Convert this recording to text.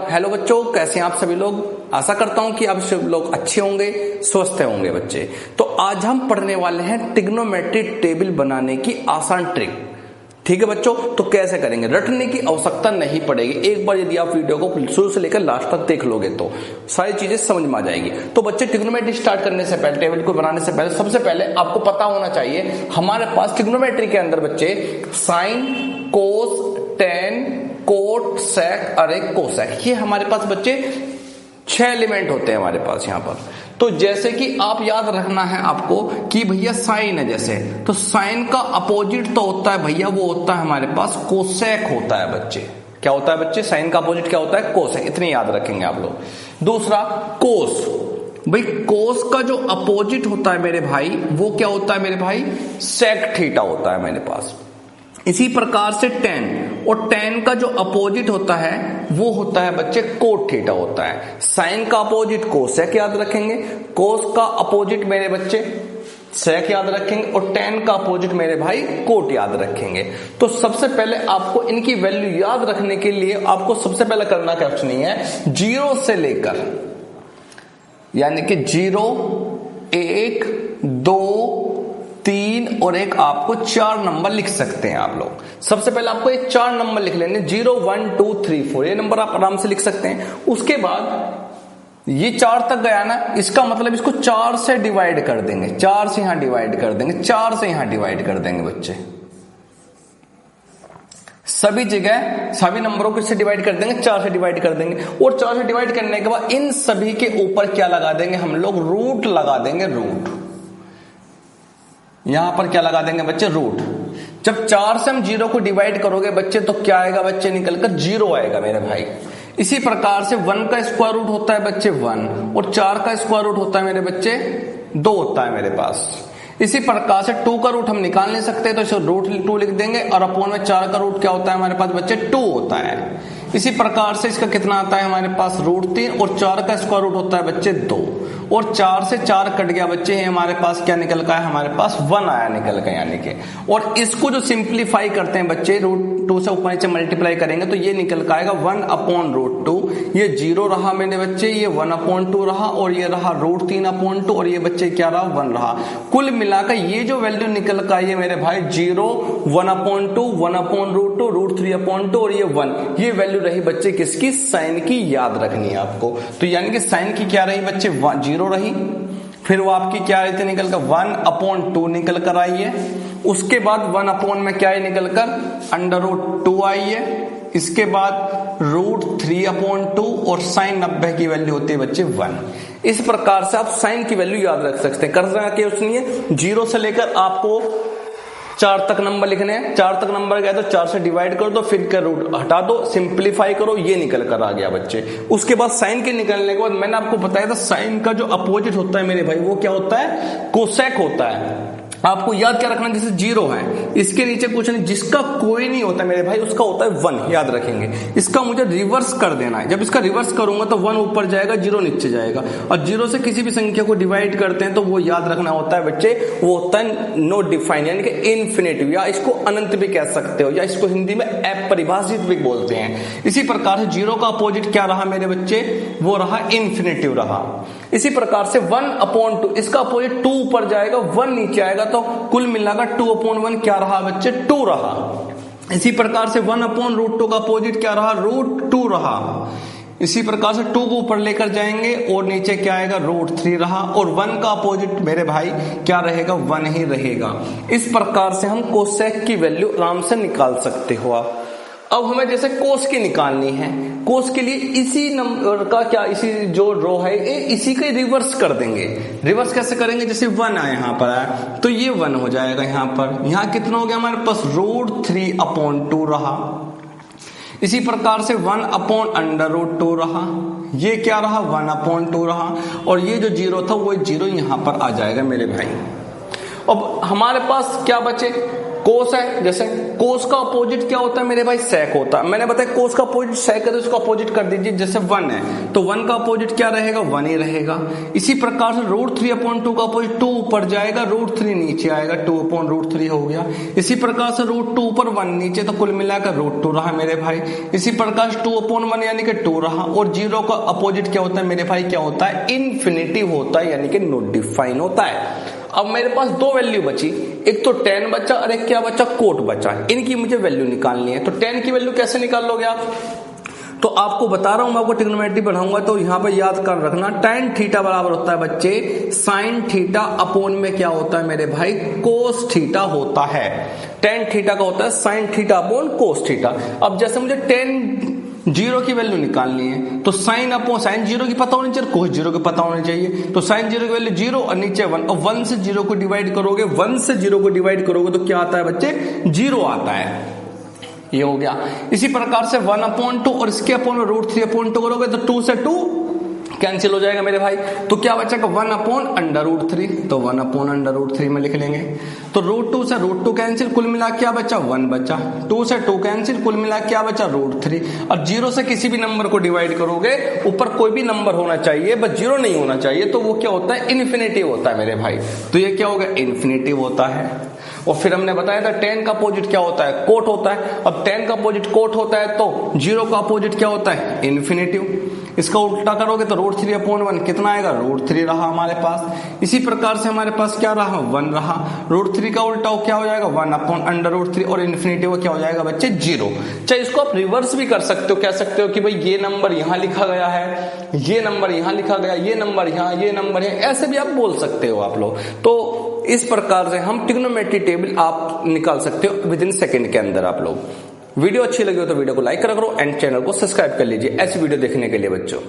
Hello बच्चों, कैसे हैं आप सभी लोग। आशा करता हूं कि आप सब लोग अच्छे होंगे, स्वस्थ होंगे बच्चे। तो आज हम पढ़ने वाले हैं ट्रिग्नोमेट्री टेबल बनाने की आसान ट्रिक। ठीक है बच्चों, तो कैसे करेंगे, रटने की आवश्यकता नहीं पड़ेगी। एक बार यदि आप वीडियो को शुरू से लेकर लास्ट तक देख लोगे तो सारी चीजें समझ में आ जाएगी। तो बच्चे ट्रिग्नोमेट्री स्टार्ट करने से पहले, टेबल को बनाने से पहले, सबसे पहले आपको पता होना चाहिए हमारे पास ट्रिग्नोमेट्री के अंदर बच्चे साइन, कोस, टेन, कोट, सेक, अरे कोसेक, ये हमारे पास बच्चे 6 एलिमेंट होते हैं हमारे पास यहाँ पर। तो जैसे कि आप याद रखना है आपको कि भैया साइन है, जैसे तो साइन का अपोजिट तो होता है भैया, वो होता है हमारे पास कोसेक होता है बच्चे। क्या होता है बच्चे, साइन का अपोजिट क्या होता है, कोसेक। इतने याद रखेंगे आप लोग। दूसरा कोस, भाई कोस का जो अपोजिट होता है मेरे भाई, वो क्या होता है मेरे भाई, सेक थीटा होता है मेरे पास। इसी प्रकार से टेन, और टेन का जो अपोजिट होता है वो होता है बच्चे कोट थीटा होता है। साइन का अपोजिट कोसेक याद रखेंगे, कोस का अपोजिट मेरे बच्चे सेक याद रखेंगे, और टेन का अपोजिट मेरे भाई कोट याद रखेंगे। तो सबसे पहले आपको इनकी वैल्यू याद रखने के लिए आपको सबसे पहले करना क्या कुछ नहीं है, 0 से लेकर यानी कि 0, 1, 2, 3 और 1 आपको 4 नंबर लिख सकते हैं आप लोग। सबसे पहले आपको ये 4 नंबर लिख लेने, 0, 1, 2, 3, 4, ये नंबर आप आराम से लिख सकते हैं। उसके बाद ये 4 तक गया ना, इसका मतलब इसको 4 से डिवाइड कर देंगे, 4 से यहां डिवाइड कर देंगे, 4 से यहां डिवाइड कर देंगे बच्चे। सभी जगह सभी नंबरों को इससे डिवाइड कर देंगे, 4 से डिवाइड कर देंगे। और 4 से डिवाइड करने के बाद इन सभी के ऊपर क्या लगा देंगे हम लोग, रूट लगा देंगे, रूट। यहां पर क्या लगा देंगे बच्चे, रूट। जब 4 से हम 0 को डिवाइड करोगे बच्चे तो क्या आएगा बच्चे, निकलकर 0 आएगा मेरे भाई। इसी प्रकार से 1 का स्क्वायर रूट होता है बच्चे 1, और 4 का स्क्वायर रूट होता है मेरे बच्चे 2 होता है मेरे पास। इसी प्रकार से 2 का रूट हम निकाल नहीं सकते तो इसे रूट 2 लिख देंगे, और अपॉन में 4 का रूट क्या होता है हमारे पास बच्चे 2 होता है। इसी प्रकार से इसका कितना आता है हमारे पास, रूट 3, और 4 का स्क्वायर रूट होता है बच्चे 2, और 4 से 4 कट गया बच्चे, है हमारे पास क्या निकल का है, हमारे पास 1 आया निकल का यानी कि। और इसको जो सिंप्लीफाई करते हैं बच्चे, रूट 2 से ऊपर नीचे मल्टीप्लाई करेंगे तो ये निकल का आएगा 1/√2। ये 0 रहा मेरे बच्चे, ये 1/2 रहा, और ये रहा रूट 3/2, और ये बच्चे क्या रहा, 1 रहा। कुल मिलाकर ये जो वैल्यू निकल का है मेरे भाई 0, 1/2, 1/√2, रूट 3/2 और ये 1, ये वैल्यू रही बच्चे किसकी, साइन की। याद रखनी है आपको। तो यानी कि साइन की क्या रही बच्चे, 0 रही, फिर वो आपकी क्या रही थी निकल कर 1/2 निकल कर आई है। उसके बाद 1 में क्या है निकल कर √2 आई है। इसके बाद रूट 3/2, और साइन 90 की वैल्यू होती है बच्चे 1। इस प्रकार से आप साइन की वैल्यू याद रख सकते हैं। करना क्या कुछ नहीं है, 0 से लेकर आपको 4 तक नंबर लिखने हैं। 4 तक नंबर गया तो 4 से डिवाइड कर दो, फिर का रूट हटा दो, सिंप्लीफाई करो, ये निकल कर आ गया बच्चे। उसके बाद साइन के निकलने के बाद मैंने आपको बताया था साइन का जो अपोजिट होता है मेरे भाई वो क्या होता है, कोसेक होता है। आपको याद क्या रखना, जैसे 0 है, इसके नीचे कुछ नहीं, जिसका कोई नहीं होता मेरे भाई उसका होता है 1, याद रखेंगे। इसका मुझे रिवर्स कर देना है। जब इसका रिवर्स करूंगा तो 1 ऊपर जाएगा, 0 नीचे जाएगा, और 0 से किसी भी संख्या को डिवाइड करते हैं तो वो याद रखना होता है बच्चे, वो होता है नो डिफाइन, यानी कि इन्फिनिटिव, या इसको अनंत भी कह सकते हो, या इसको हिंदी में अपरिभाषित भी बोलते हैं। इसी प्रकार से 0 का अपोजिट क्या रहा मेरे बच्चे, वो रहा इन्फिनिटिव रहा। इसी प्रकार से 1/2, इसका अपोजिट 2 ऊपर जाएगा, 1 नीचे आएगा, तो कुल मिलाकर 2/1 क्या रहा बच्चे, 2 रहा। इसी प्रकार से 1/√2 का अपोजिट क्या रहा, √2 रहा। इसी प्रकार से 2 को ऊपर लेकर जाएंगे और नीचे क्या आएगा, √3 रहा, और 1 का अपोजिट मेरे भाई क्या रहेगा, 1 ही रहेगा। इस प्रकार से हम कोसेक की वैल्यू आराम से निकाल सकते हो आप। अब हमें जैसे कोस की निकालनी है, कोस के लिए इसी नंबर का क्या, इसी जो रो है इसी का रिवर्स कर देंगे। रिवर्स कैसे करेंगे, जैसे 1 आया यहाँ पर आया तो ये 1 हो जाएगा यहाँ पर। यहाँ कितना हो गया हमारे पास, √3/2 रहा। इसी प्रकार से 1/√2 रहा, ये क्या रहा, 1/2 रहा, और ये जो 0 था वो 0 यहाँ पर आ जाएगा मेरे भाई। अब हमारे पास क्या बचे, कोस है, जैसे कोस का अपोजिट क्या होता है मेरे भाई, सेक होता है। मैंने बताया कोस का अपोजिट सेक है तो इसको अपोजिट कर दीजिए, जैसे 1 है तो 1 का अपोजिट क्या रहेगा, 1 ही रहेगा। इसी प्रकार से √3/2 का अपोजिट 2 ऊपर जाएगा, √3 नीचे आएगा, 2/√3 हो गया। इसी प्रकार से √2 ऊपर 1 नीचे, तो कुल मिलाकर √2 रहा मेरे भाई। इसी प्रकार से 2/1 यानी कि 2 रहा। और 0 का अपोजिट क्या होता है मेरे भाई, क्या होता है, इन्फिनिटी होता है, यानी कि नॉट डिफाइन होता है। अब मेरे पास दो वैल्यू बची, एक तो tan बचा और एक क्या बचा, कोट बचा। इनकी मुझे वैल्यू निकालनी है। तो tan की वैल्यू कैसे निकाल लोगे आप, तो आपको बता रहा हूं, मैं आपको ट्रिग्नोमेट्री पढ़ाऊंगा तो यहां पर याद कर रखना, tan थीटा बराबर होता है बच्चे sin थीटा अपॉन में क्या होता है मेरे भाई, cos थीटा होता है। tan थीटा का होता है sin theta upon cos theta. अब जैसे मुझे tan 0 की वैल्यू निकालनी है तो साइन 0 की पता होनी चाहिए, cos 0 की पता होनी चाहिए। तो sin 0 की वैल्यू 0 और नीचे 1, और 1 से 0 को डिवाइड करोगे, 1 से 0 को डिवाइड करोगे तो क्या आता है बच्चे, 0 आता है। ये हो गया। इसी प्रकार से 1/2 और इसके अपॉन में √3/2 करोगे तो 2 से 2 कैंसिल हो जाएगा मेरे भाई। तो क्या बचेगा, 1/√3, तो 1/√3 में लिख लेंगे। तो √2 से √2 कैंसिल, कुल मिला क्या बचा, 1 बचा। 2 से 2 कैंसिल, कुल मिला क्या बचा, √3। अब 0 से किसी भी नंबर को डिवाइड करोगे, ऊपर कोई भी नंबर होना चाहिए बस 0 नहीं होना चाहिए, तो वो क्या होता है, इन्फिनिटिव होता है मेरे भाई। तो ये क्या होगा, इन्फिनिटिव होता है। और फिर हमने बताया था tan का अपोजिट क्या होता है, कोट होता है। अब tan का अपोजिट कोट होता है तो 0 का अपोजिट क्या होता है, इन्फिनिटिव। इसका उल्टा करोगे तो √3/1 कितना आएगा, √3 रहा हमारे पास। इसी प्रकार से हमारे पास क्या रहा, 1 रहा। √3 का उल्टा क्या हो जाएगा, 1/√3, और इन्फिनिटिव क्या हो जाएगा बच्चे, 0। चाहे इसको आप रिवर्स भी कर सकते हो, कह सकते हो कि भाई ये नंबर यहां लिखा गया है, ये नंबर यहां लिखा गया, ये नंबर यहां, ये नंबर है, ऐसे भी आप बोल सकते हो आप लोग। तो इस प्रकार से हम ट्रिग्नोमेट्री टेबल आप निकाल सकते हो विद इन सेकंड के अंदर आप लोग। वीडियो अच्छी लगी हो तो वीडियो को लाइक करा करो एंड चैनल को सब्सक्राइब कर लीजिए ऐसी वीडियो देखने के लिए बच्चों।